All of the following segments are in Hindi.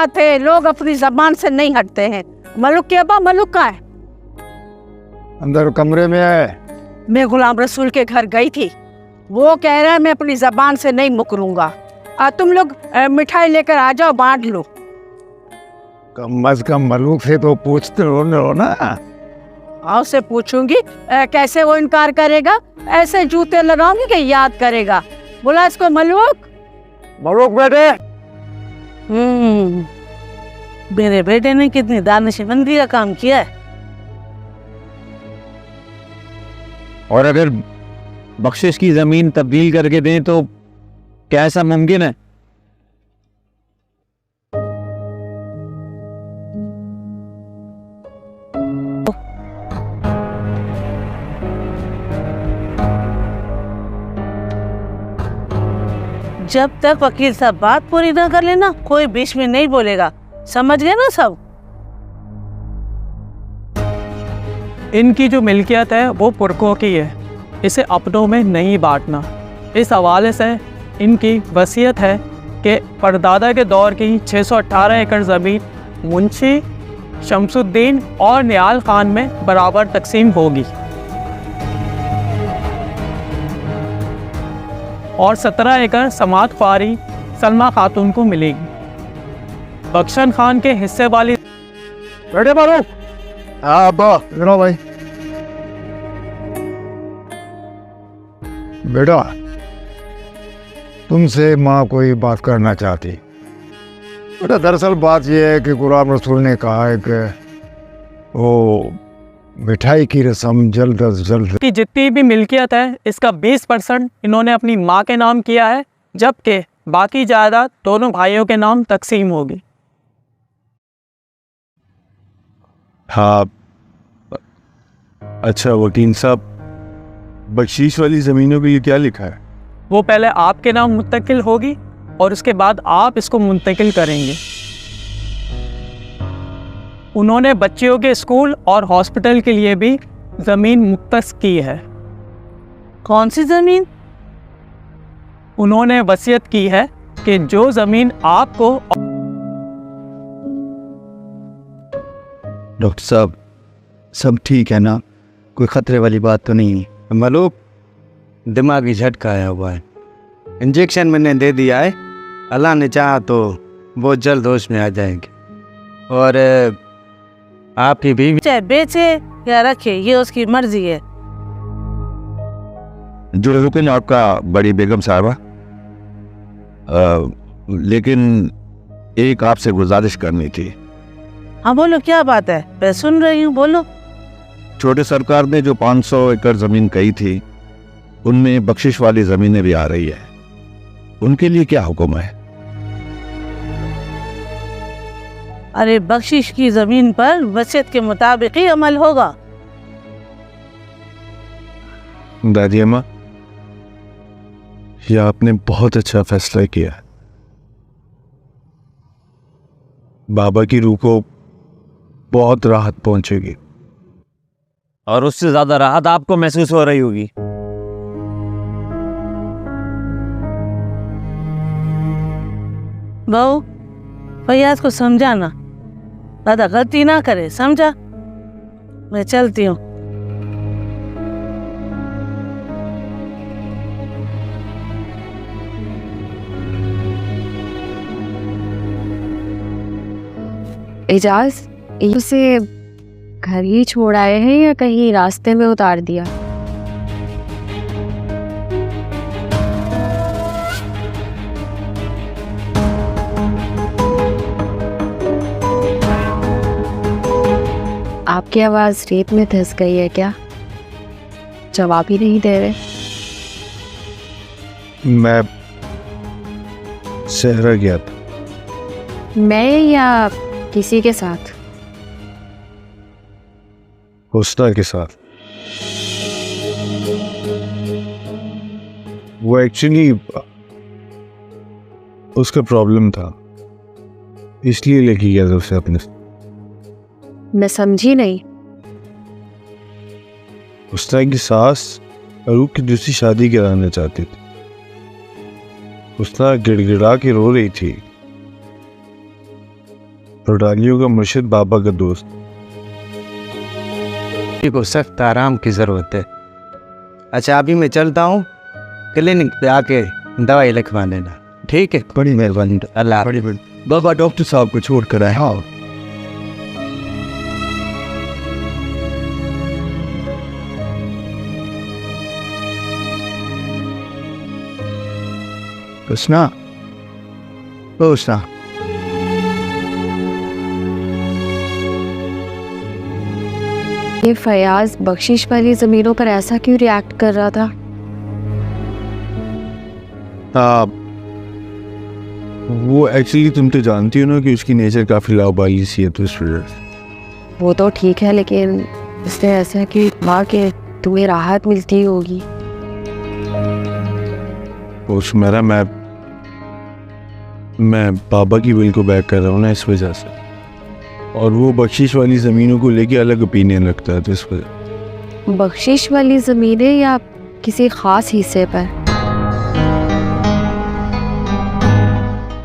बात है, लोग अपनी जबान से नहीं हटते हैं। मलुक के अब्बा, मलुक कहाँ है? अंदर कमरे में है। मैं गुलाम रसूल के घर गई थी, वो कह रहा है मैं अपनी जबान से नहीं मुकरूंगा। तुम लोग मिठाई लेकर आ जाओ, बांट लो। कम अज कम मलूक से तो पूछते हो ना। हाँ, उससे पूछूंगी, कैसे वो इनकार करेगा? ऐसे जूते लगाऊंगी कि याद करेगा। बोला इसको मलूक। मलूक बेटे। मेरे बेटे ने कितनी दानिशमंदी का काम किया है। और अगर बख्शिश की जमीन तब्दील करके दें तो क्या ऐसा मुमकिन है? जब तक वकील साहब बात पूरी ना कर लेना, कोई बीच में नहीं बोलेगा। समझ गए ना सब? इनकी जो मिल्कियत है वो पुरखों की है, इसे अपनों में नहीं बांटना। इस हवाले से इनकी वसीयत है कि परदादा के दौर की 618 एकड़ ज़मीन मुंशी शमसुद्दीन और नियाल खान में बराबर तकसीम होगी और 17 एकड़ समात ख्वारी सलमा खातून को मिलेगी। बख्शन खान के हिस्से वाली बेटे मारो। हाँ अब्बा, गिनो भाई। बेटा, तुमसे माँ कोई बात करना चाहती। बेटा दरअसल बात यह है कि गुलाम रसूल ने कहा है कि वो मिठाई की रस्म जल्द अज जल्द की जितनी भी मिल्कियत है इसका 20% इन्होंने अपनी माँ के नाम किया है, जबकि बाकी जायदाद दोनों भाइयों के नाम तकसीम होगी। हाँ अच्छा वकील साहब, बख्शीश वाली ज़मीनों पे ये क्या लिखा है? वो पहले आपके नाम मुंतकिल होगी और उसके बाद आप इसको मुंतकिल करेंगे। उन्होंने बच्चियों के स्कूल और हॉस्पिटल के लिए भी ज़मीन मुख्तस की है। कौन सी जमीन? उन्होंने वसीयत की है कि जो ज़मीन आपको। डॉक्टर साहब, सब ठीक है ना? कोई ख़तरे वाली बात तो नहीं है? मलूक दिमागी झटका आया हुआ है, इंजेक्शन मैंने दे दिया है, अल्लाह ने चाहा तो वो जल्द होश में आ जाएंगे। और आपकी बीवी चाहे बेचे या रखे, ये उसकी मर्जी है। जो रुकन आपका बड़ी बेगम साहबा, लेकिन एक आपसे गुजारिश करनी थी। हाँ बोलो, क्या बात है? मैं सुन रही हूँ, बोलो। छोटे सरकार ने जो 500 एकड़ ज़मीन कही थी, उनमें बख्शिश वाली ज़मीनें भी आ रही है, उनके लिए क्या हुक्म है? अरे बख्शिश की जमीन पर वसीयत के मुताबिक ही अमल होगा। दादी अम्मा, ये आपने बहुत अच्छा फैसला किया। बाबा की रूह को बहुत राहत पहुंचेगी। और उससे ज्यादा राहत आपको महसूस हो रही होगी। बहू, फैयाज को समझाना, दादा गलती ना करे, समझा? मैं चलती हूँ। एजाज, उसे घर ही छोड़ आए हैं या कहीं रास्ते में उतार दिया? आपकी आवाज रेत में धंस गई है क्या? जवाब ही नहीं दे रहे। मैं सहरा गया था। मैं या किसी के साथ? हुस्ना के साथ। वो एक्चुअली उसका प्रॉब्लम था, इसलिए लेके गया था उसे अपने। मैं समझी नहीं। हुस्ना की सास अरूप की दूसरी शादी कराना चाहती थी। हुस्ना गिड़गिड़ा के रो रही थी। रुडालियों का मुर्शिद बाबा का दोस्त। को सख्त आराम की ज़रूरत है। अच्छा अभी मैं चलता हूँ, क्लिनिक पे आके दवाई लिखवा देना, ठीक है? बड़ी मेहरबानी। अल्लाह बड़ी बाबा डॉक्टर साहब को छोड़ कर आए। हाँ हुस्ना, ओ हुस्ना, ये फयाज बख्शिश वाली ज़मीनों पर ऐसा क्यों रिएक्ट कर रहा था? वो एक्चुअली तुम तो जानती हो ना कि उसकी नेचर काफ़ी लावाबाली सी है, तो इस वजह से। वो तो ठीक है, लेकिन इससे ऐसा है कि माँ के तुम्हें राहत मिलती होगी। उस मेरा मैं बाबा की विल को बैक कर रहा हूँ ना, इस वजह से। और वो बख्शिश वाली ज़मीनों को लेके अलग ओपिनियन रखता है, तो इस वजह। बख्शिश वाली ज़मीनें या किसी ख़ास हिस्से पर?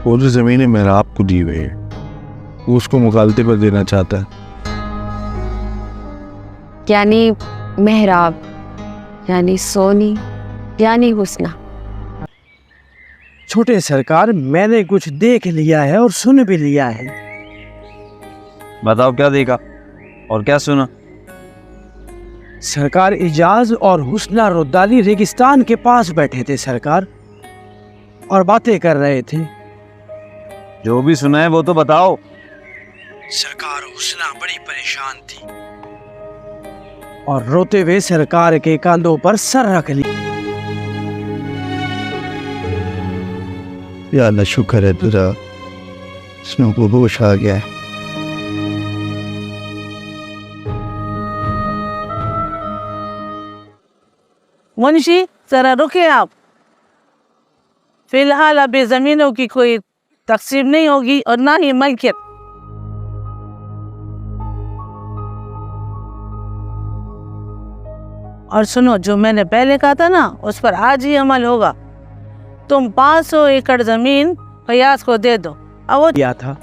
वो जो ज़मीनें मेहराब को दी हुई है, वो उसको मुखालते पर देना चाहता है। यानी मेहराब, यानी सोनी, यानी हुस्ना। छोटे सरकार, मैंने कुछ देख लिया है और सुन भी लिया है। बताओ क्या देखा और क्या सुना? सरकार, इजाज और हुस्ना रुदाली रेगिस्तान के पास बैठे थे सरकार, और बातें कर रहे थे। जो भी सुना है वो तो बताओ। सरकार, हुस्ना बड़ी परेशान थी और रोते हुए सरकार के कांधों पर सर रख लिया। या अल्लाह, शुक्र है तेरा, स्नो को होश आ गया है। मुंशी जरा रुके आप। फिलहाल अभी जमीनों की कोई तकसीम नहीं होगी और ना ही मलकियत। और सुनो, जो मैंने पहले कहा था ना, उस पर आज ही अमल होगा। तुम 500 एकड़ जमीन फयाज को दे दो। अब वो दिया था।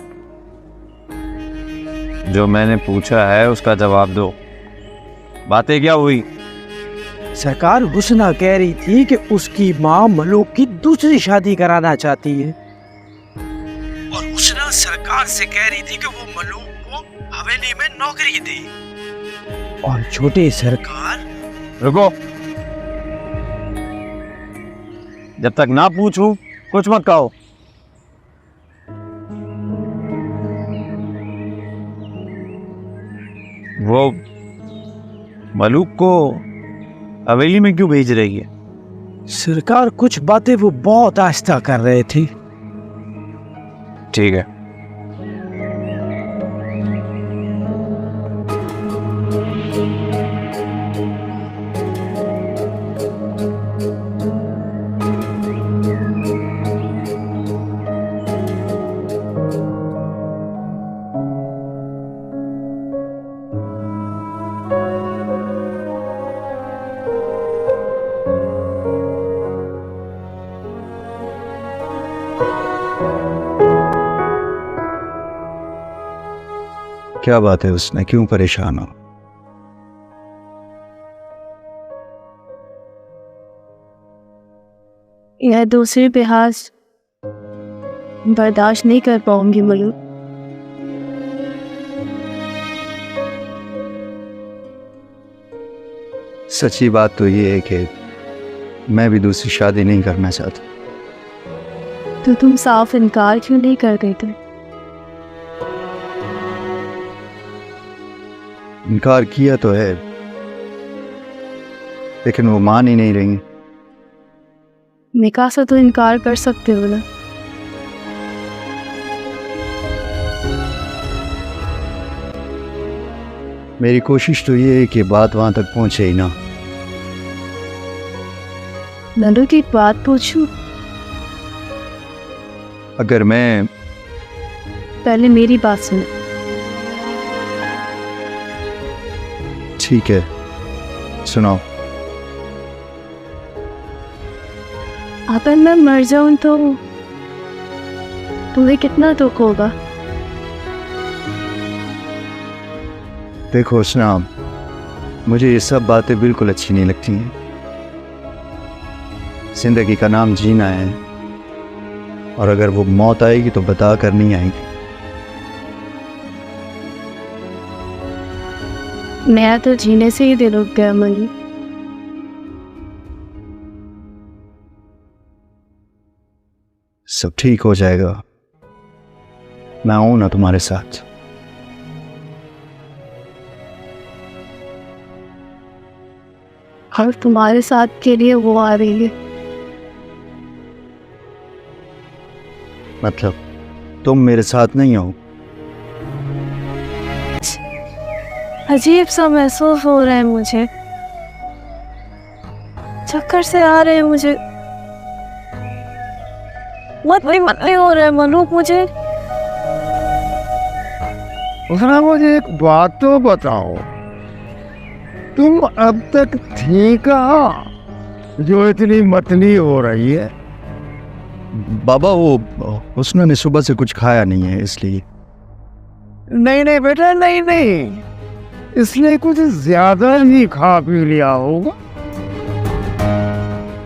जो मैंने पूछा है उसका जवाब दो। बातें क्या हुई? सरकार, हुस्ना कह रही थी कि उसकी माँ मलूक की दूसरी शादी कराना चाहती है, और हुस्ना सरकार से कह रही थी कि वो मलूक को हवेली में नौकरी दे। और छोटे सरकार, रुको, जब तक ना पूछूं कुछ मत कहो। वो मलूक को हवेली में क्यों भेज रही है? सरकार, कुछ बातें वो बहुत आहिस्ता कर रहे थे। ठीक है। क्या बात है उसने, क्यों परेशान हो? यह दूसरी बिहाज बर्दाश्त नहीं कर पाऊंगी मलूक। सच्ची बात तो ये है कि मैं भी दूसरी शादी नहीं करना चाहता। तो तुम साफ इनकार क्यों नहीं कर देते? इनकार किया तो है, लेकिन वो मान ही नहीं रही। निकाह से तो इनकार कर सकते हो ना। मेरी कोशिश तो ये है कि बात वहां तक पहुंचे ही ना। नंदू की एक बात पूछूं? अगर मैं पहले मेरी बात सुनो। ठीक है, सुनाओ। अगर मैं मर जाऊं तो तुम्हें कितना दुख होगा? देखो हुस्ना, मुझे ये सब बातें बिल्कुल अच्छी नहीं लगती हैं। जिंदगी का नाम जीना है, और अगर वो मौत आएगी तो बता कर नहीं आएगी। मेरा तो जीने से ही दिल रुक गया मनी। सब ठीक हो जाएगा, मैं हूं ना तुम्हारे साथ। और तुम्हारे साथ के लिए वो आ रही है। मतलब तुम मेरे साथ नहीं हो? अजीब सा महसूस हो रहा है मुझे, चक्कर से आ रहे हैं मुझे, मत हो रहा है मलूक मुझे। उसने मुझे एक बात तो बताओ, तुम अब तक थी कहाँ जो इतनी मतली हो रही है? बाबा वो हुस्ना ने सुबह से कुछ खाया नहीं है इसलिए। नहीं नहीं बेटा, नहीं नहीं, इसने कुछ ज्यादा ही खा पी लिया होगा।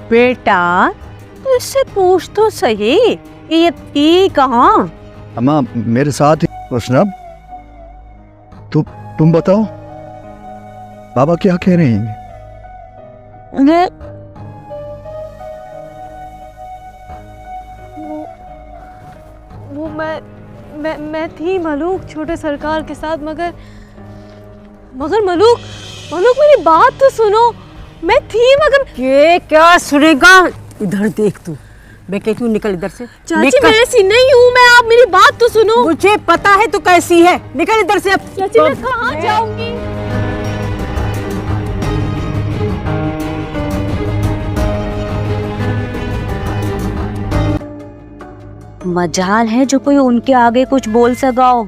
बेटा तो इससे पूछ तो सही, ये थी कहाँ? अम्मा मेरे साथ ही। हुस्ना तुम बताओ बाबा क्या कह रहे हैं? वो मैं थी मलूक छोटे सरकार के साथ, मगर मलूक मेरी बात तो सुनो। मैं थी मगर ये क्या सुनेगा? इधर देख तू, मैं कहती हूँ निकल इधर से। चाची मैं ऐसी नहीं हूँ, मैं आप मेरी बात तो सुनो। मुझे पता है तू कैसी है, निकल इधर से अब। चाची मैं कहाँ जाऊंगी? मजाल है जो कोई उनके आगे कुछ बोल सकाओ।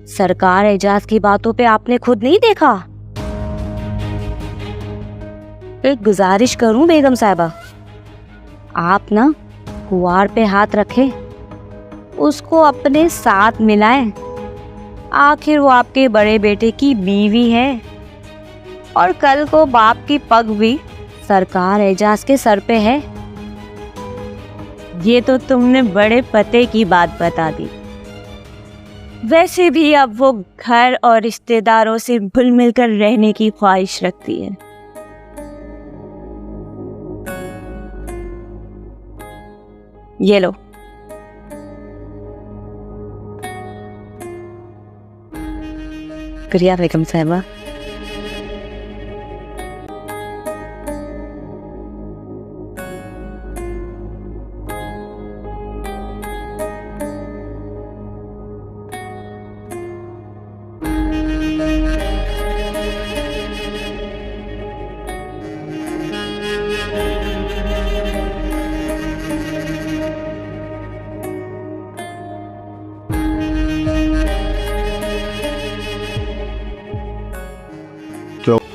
सरकार एजाज की बातों पे आपने खुद नहीं देखा। एक गुजारिश करूं बेगम साहिबा, आप ना कुंवार पे हाथ रखें, उसको अपने साथ मिलाएं। आखिर वो आपके बड़े बेटे की बीवी है, और कल को बाप की पग भी सरकार एजाज के सर पे है। ये तो तुमने बड़े पते की बात बता दी। वैसे भी अब वो घर और रिश्तेदारों से घुल मिलकर रहने की ख्वाहिश रखती है। ये लो। प्रिया बेगम साहिबा,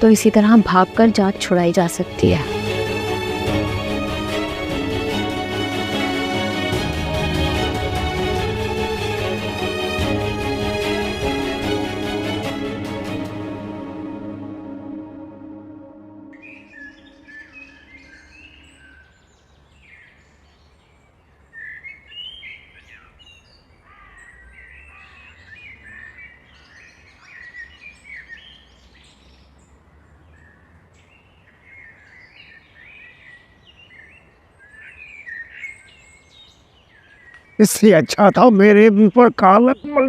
तो इसी तरह भागकर जांच छुड़ाई जा सकती है। इससे अच्छा था मेरे ऊपर कालक मल